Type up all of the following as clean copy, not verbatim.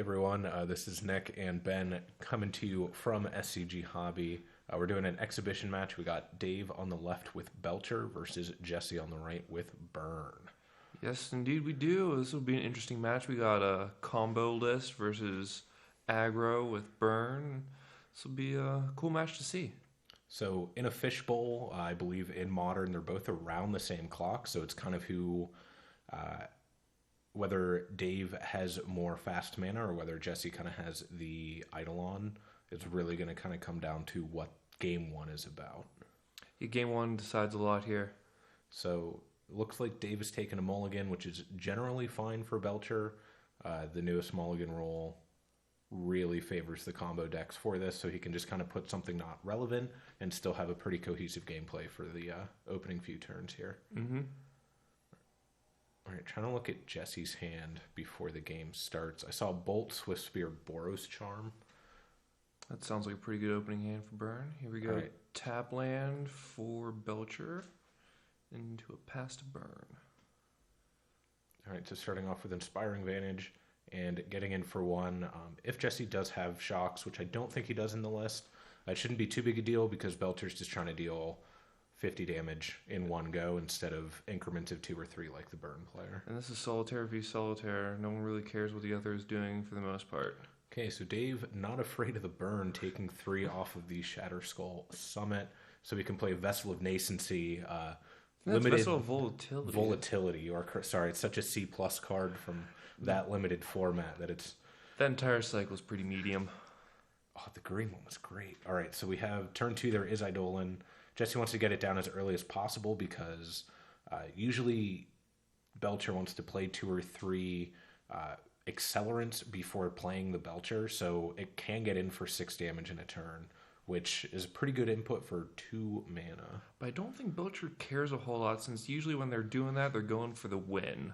everyone, this is Nick and Ben coming to you from SCG Hobby. We're doing an exhibition match. We got Dave on the left with Belcher versus Jesse on the right with Burn. Yes, indeed we do. This will be an interesting match. We got a combo list versus aggro with Burn. This will be a cool match to see. So in a fishbowl, I believe in Modern, they're both around the same clock, so it's kind of whether Dave has more fast mana or whether Jesse kind of has the Eidolon, it's really going to kind of come down to what game one is about. Yeah, game one decides a lot here. So it looks like Dave is taking a mulligan, which is generally fine for Belcher. The newest mulligan rule really favors the combo decks for this, so he can just kind of put something not relevant and still have a pretty cohesive gameplay for the opening few turns here. Mm-hmm. All right, trying to look at Jesse's hand before the game starts. I saw Bolt, Swift Spear, Boros Charm. That sounds like a pretty good opening hand for Burn. Here we go. Right. Tap land for Belcher into a pass to Burn. All right, so starting off with Inspiring Vantage and getting in for one. If Jesse does have shocks, which I don't think he does in the list, it shouldn't be too big a deal because Belcher's just trying to deal 50 damage in one go instead of increments of 2 or 3 like the Burn player. And this is Solitaire v Solitaire. No one really cares what the other is doing for the most part. Okay, so Dave, not afraid of the Burn, taking 3 off of the Shatter Skull Summit, so we can play Vessel of Nascency, limited Vessel of Volatility. Volatility, or sorry, it's such a C+ card from that limited format that it's... That entire cycle is pretty medium. Oh, the green one was great. All right, so we have turn 2, there is Eidolon. Jesse wants to get it down as early as possible because usually Belcher wants to play 2 or 3 accelerants before playing the Belcher, so it can get in for 6 damage in a turn, which is pretty good input for 2 mana. But I don't think Belcher cares a whole lot, since usually when they're doing that, they're going for the win.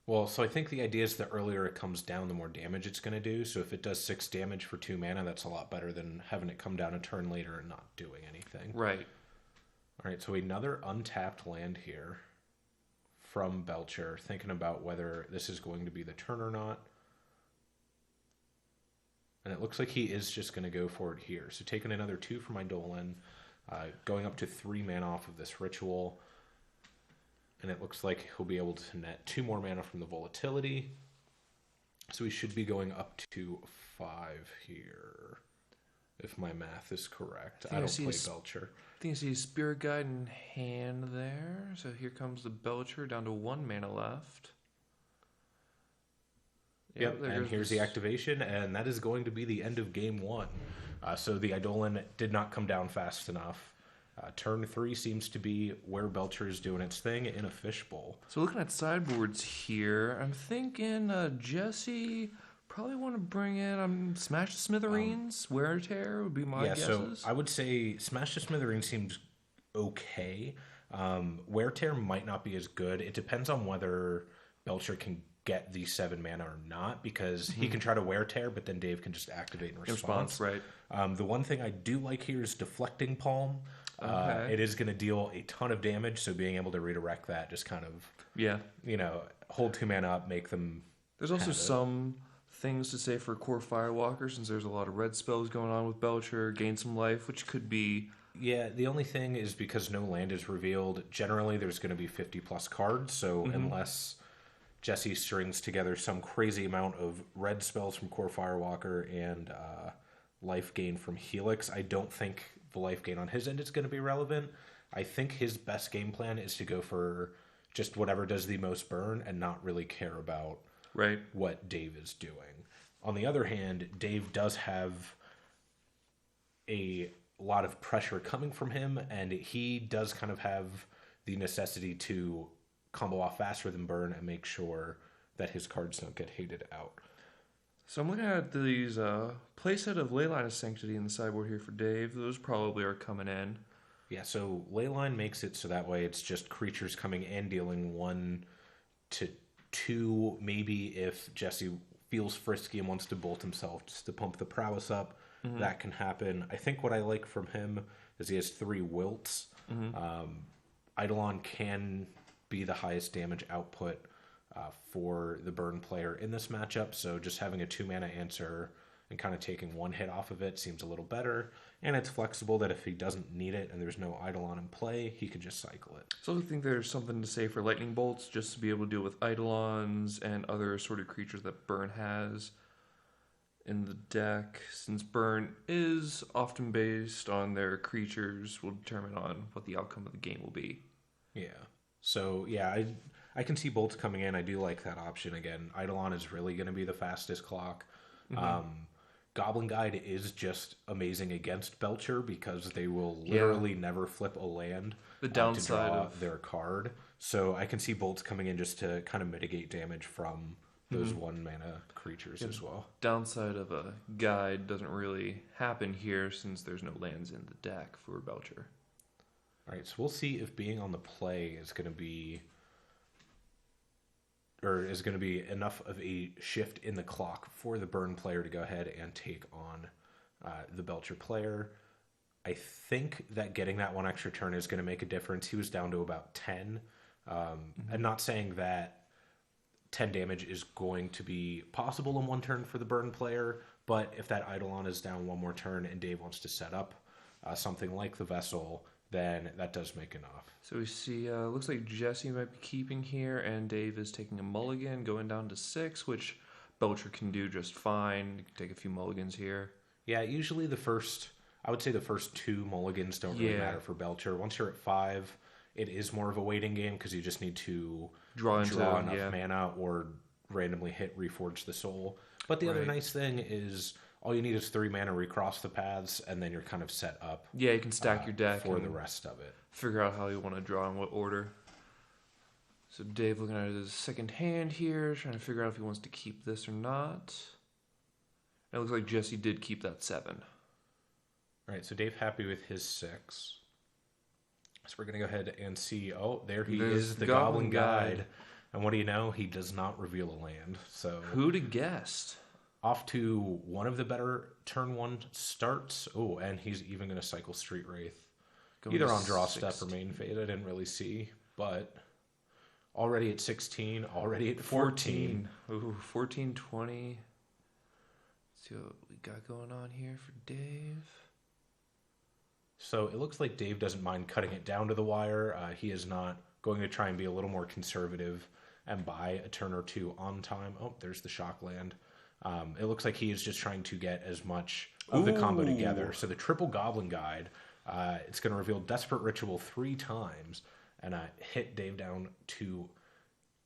Well, so I think the idea is the earlier it comes down, the more damage it's going to do. So if it does 6 damage for 2 mana, that's a lot better than having it come down a turn later and not doing anything. Right. All right, so another untapped land here from Belcher, thinking about whether this is going to be the turn or not. And it looks like he is just going to go for it here. So taking another 2 from Eidolon, going up to 3 mana off of this ritual. And it looks like he'll be able to net 2 more mana from the Volatility. So he should be going up to 5 here, if my math is correct. I don't play Belcher. I think I see a Spirit Guide in hand there. So here comes the Belcher down to 1 mana left. Yep, and here's the activation, and that is going to be the end of game 1. So the Eidolon did not come down fast enough. Turn 3 seems to be where Belcher is doing its thing in a fishbowl. So looking at sideboards here, I'm thinking Jesse probably want to bring in Smash the Smithereens. Wear and Tear would be my guesses. So I would say Smash the Smithereens seems okay. Wear Tear might not be as good. It depends on whether Belcher can get the 7 mana or not, because he can try to Wear Tear, but then Dave can just activate in response. Right. The one thing I do like here is Deflecting Palm. Okay. It is going to deal a ton of damage, so being able to redirect that, just kind of, hold 2 mana up, make them. There's also some things to say for Core Firewalker, since there's a lot of red spells going on with Belcher, gain some life, which could be. Yeah, the only thing is because no land is revealed, generally there's going to be 50+ cards, so unless Jesse strings together some crazy amount of red spells from Core Firewalker and life gain from Helix, I don't think the life gain on his end is going to be relevant. I think his best game plan is to go for just whatever does the most burn and not really care about what Dave is doing. On the other hand, Dave does have a lot of pressure coming from him, and he does kind of have the necessity to combo off faster than burn and make sure that his cards don't get hated out. So I'm looking at these playset of Leyline of Sanctity in the sideboard here for Dave. Those probably are coming in. Yeah, so Leyline makes it so that way it's just creatures coming in, dealing 1 to 2. Maybe if Jesse feels frisky and wants to bolt himself just to pump the prowess up, that can happen. I think what I like from him is he has 3 wilts. Eidolon can be the highest damage output for the burn player in this matchup. So just having a 2-mana answer and kind of taking one hit off of it seems a little better. And it's flexible that if he doesn't need it and there's no Eidolon in play, he could just cycle it. So I think there's something to say for lightning bolts, just to be able to deal with Eidolons and other sort of creatures that burn has in the deck, since burn is often based on their creatures, will determine on what the outcome of the game will be. Yeah. So, yeah, I can see bolts coming in. I do like that option. Again, Eidolon is really going to be the fastest clock. Goblin Guide is just amazing against Belcher because they will literally never flip a land the downside to draw of their card. So I can see bolts coming in just to kind of mitigate damage from those 1-mana creatures as well. Downside of a guide doesn't really happen here since there's no lands in the deck for Belcher. All right, so we'll see if being on the play is going to be enough of a shift in the clock for the burn player to go ahead and take on the Belcher player. I think that getting that one extra turn is going to make a difference. He was down to about 10. I'm not saying that 10 damage is going to be possible in one turn for the burn player, but if that Eidolon is down one more turn and Dave wants to set up something like the Vessel, then that does make enough. So we see, looks like Jesse might be keeping here, and Dave is taking a mulligan, going down to 6, which Belcher can do just fine. You can take a few mulligans here. Yeah, usually I would say the first 2 mulligans don't really matter for Belcher. Once you're at 5, it is more of a waiting game because you just need to draw enough mana or randomly hit Reforge the Soul. But the other nice thing is all you need is 3 mana, recross the paths, and then you're kind of set up. Yeah, you can stack your deck for the rest of it. Figure out how you want to draw in what order. So Dave looking at his second hand here, trying to figure out if he wants to keep this or not. It looks like Jesse did keep that 7. All right, so Dave happy with his 6. So we're going to go ahead and see, there he is, the Goblin Guide. And what do you know? He does not reveal a land. So who'd have guessed? Off to one of the better turn 1 starts. Oh, and he's even going to cycle Street Wraith. Either on draw step or main fade. I didn't really see, but already at 16, already at 14. Ooh, 14, 20. Let's see what we got going on here for Dave. So it looks like Dave doesn't mind cutting it down to the wire. He is not going to try and be a little more conservative and buy a turn or 2 on time. Oh, there's the shock land. It looks like he is just trying to get as much of the combo together. So the triple Goblin Guide, it's going to reveal Desperate Ritual 3 times and hit Dave down to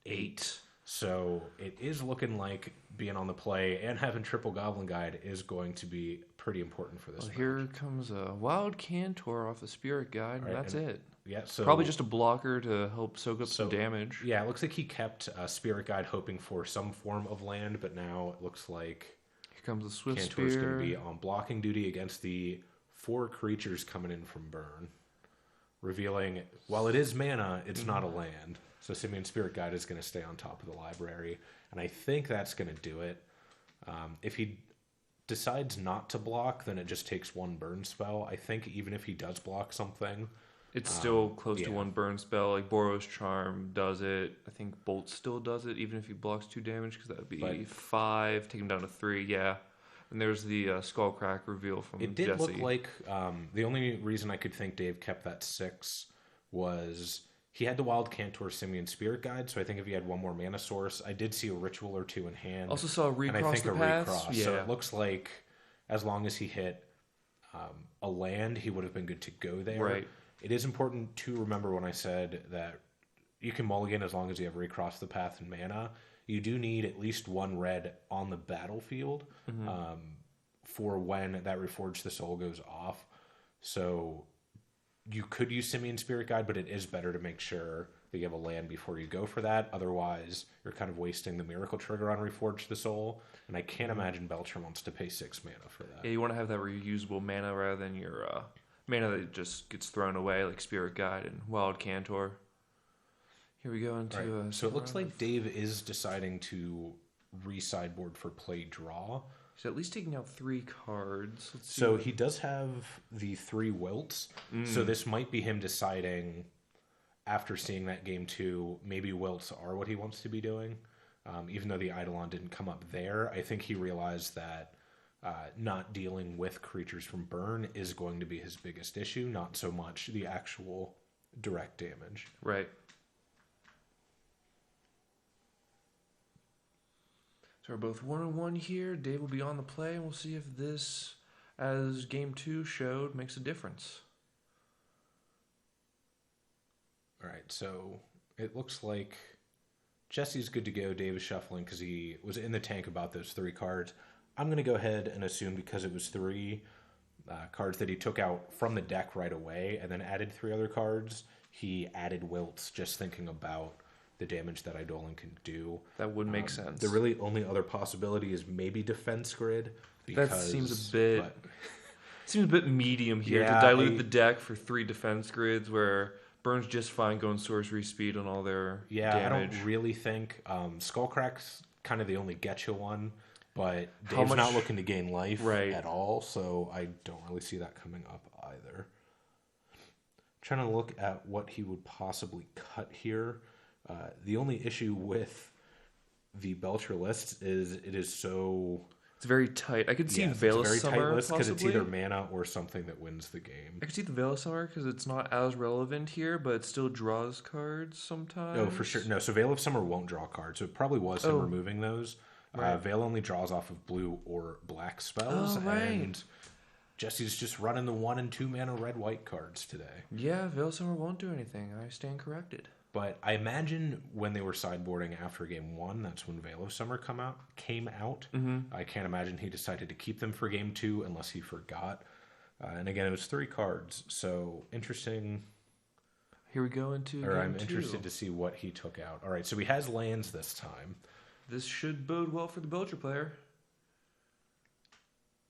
8. So it is looking like being on the play and having triple Goblin Guide is going to be pretty important for this match. Here comes a Wild Cantor off the Spirit Guide, and that's it. Yeah, so probably just a blocker to help soak up some damage. Yeah, it looks like he kept Spirit Guide hoping for some form of land, but now it looks like here comes the Swift Cantor's Spear. going to be on blocking duty against the 4 creatures coming in from burn, revealing while it is mana, it's not a land. So Simian Spirit Guide is going to stay on top of the library, and I think that's going to do it. If he decides not to block, then it just takes 1 burn spell. I think even if he does block something, it's still close to 1 burn spell. Like Boros Charm does it. I think Bolt still does it, even if he blocks 2 damage, because that would be 5, take him down to 3. Yeah. And there's the Skullcrack reveal from Jesse. It did look like the only reason I could think Dave kept that 6 was he had the Wild Cantor Simian Spirit Guide, so I think if he had 1 more mana source, I did see a ritual or 2 in hand. Also saw a recross and I think the a path. Recross. Yeah. So it looks like as long as he hit a land, he would have been good to go there. Right. It is important to remember when I said that you can mulligan as long as you have recross the path and mana. You do need at least 1 red on the battlefield for when that Reforge the Soul goes off. So you could use Simian Spirit Guide, but it is better to make sure that you have a land before you go for that. Otherwise, you're kind of wasting the Miracle Trigger on Reforge the Soul. And I can't imagine Belcher wants to pay 6 mana for that. Yeah, you want to have that reusable mana rather than your mana that just gets thrown away, like Spirit Guide and Wild Cantor. Here we go into... So it looks like Dave is deciding to re-sideboard for play draw. He's at least taking out 3 cards. So he does have the 3 wilts. So this might be him deciding, after seeing that game 2, maybe wilts are what he wants to be doing. Even though the Eidolon didn't come up there, I think he realized that not dealing with creatures from burn is going to be his biggest issue, not so much the actual direct damage. Right. So we're both 1-1 here. Dave will be on the play, and we'll see if this, as game 2 showed, makes a difference. All right, so it looks like Jesse's good to go. Dave is shuffling because he was in the tank about those 3 cards. I'm going to go ahead and assume because it was 3 cards that he took out from the deck right away and then added 3 other cards, he added wilts just thinking about the damage that Eidolon can do. That would make sense. The really only other possibility is maybe defense grid. Because, that seems a bit medium here to dilute the deck for 3 defense grids where Burn's just fine going sorcery speed on all their damage. I don't really think Skullcrack's kind of the only getcha one, but Dave's not looking to gain life at all, so I don't really see that coming up either. Trying to look at what he would possibly cut here. The only issue with the Belcher list is it is so... It's very tight. I could see Veil of Summer, it's a very tight list because it's possibly. either mana or something that wins the game. I could see the Veil of Summer because it's not as relevant here, but it still draws cards sometimes. Oh, for sure. No, so Veil of Summer won't draw cards, so it probably was him removing those. Right. Veil only draws off of blue or black spells, and Jesse's just running the 1 and 2 mana red-white cards today. Yeah, Veil of Summer won't do anything. I stand corrected. But I imagine when they were sideboarding after game 1, that's when Veil of Summer came out. Mm-hmm. I can't imagine he decided to keep them for game 2 unless he forgot. And again, it was 3 cards, so interesting. Here we go into game I'm 2. interested to see what he took out. All right, so he has lands this time. This should bode well for the Belcher player.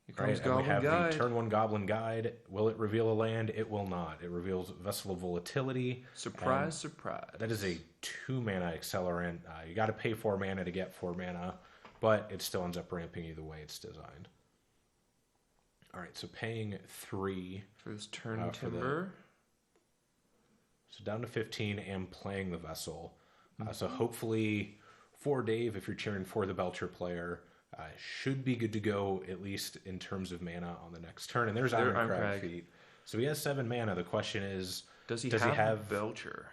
Here comes Goblin Guide. We have the turn 1 Goblin Guide. Will it reveal a land? It will not. It reveals Vessel of Volatility. Surprise, surprise. That is a 2 mana accelerant. You got to pay 4 mana to get 4 mana, but it still ends up ramping you the way it's designed. All right, so paying 3 for this turn timber. So down to 15 and playing the Vessel. So hopefully for Dave, if you're cheering for the Belcher player, should be good to go, at least in terms of mana on the next turn. And there's Ironcrag Feet. So he has 7 mana. The question is, does he have Belcher?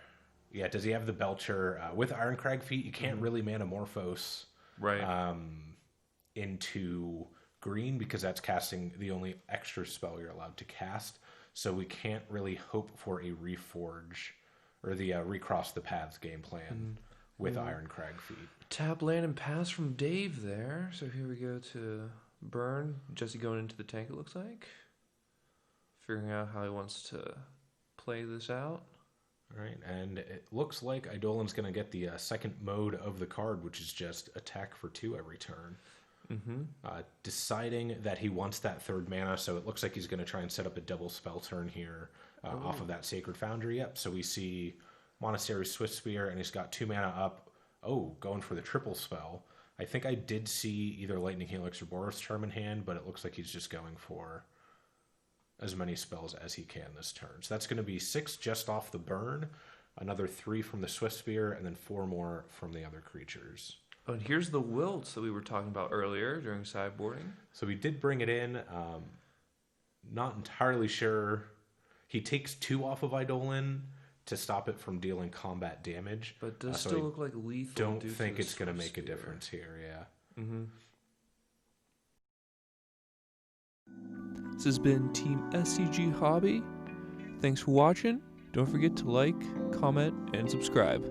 Yeah, does he have the Belcher? With Ironcrag Feet, you can't really Manamorphose into green because that's casting the only extra spell you're allowed to cast. So we can't really hope for a Reforge or the Recross the Paths game plan with Ironcrag Feet. Tap land and pass from Dave there. So here we go to burn. Jesse going into the tank, it looks like. Figuring out how he wants to play this out. All right, and it looks like Eidolon's going to get the second mode of the card, which is just attack for 2 every turn. Deciding that he wants that 3rd mana, so it looks like he's going to try and set up a double spell turn here off of that Sacred Foundry. Yep, so we see Monastery Swift Spear, and he's got 2 mana up. Oh, going for the triple spell. I think I did see either Lightning Helix or Boros Charm in hand, but it looks like he's just going for as many spells as he can this turn. So that's going to be 6 just off the burn, another 3 from the Swift Spear, and then 4 more from the other creatures. Oh, and here's the wilts that we were talking about earlier during sideboarding. So we did bring it in. Not entirely sure. He takes 2 off of Eidolon to stop it from dealing combat damage. But it does still look like lethal. Don't think it's going to make a difference here, yeah. This has been Team SCG Hobby. Thanks for watching. Don't forget to like, comment, and subscribe.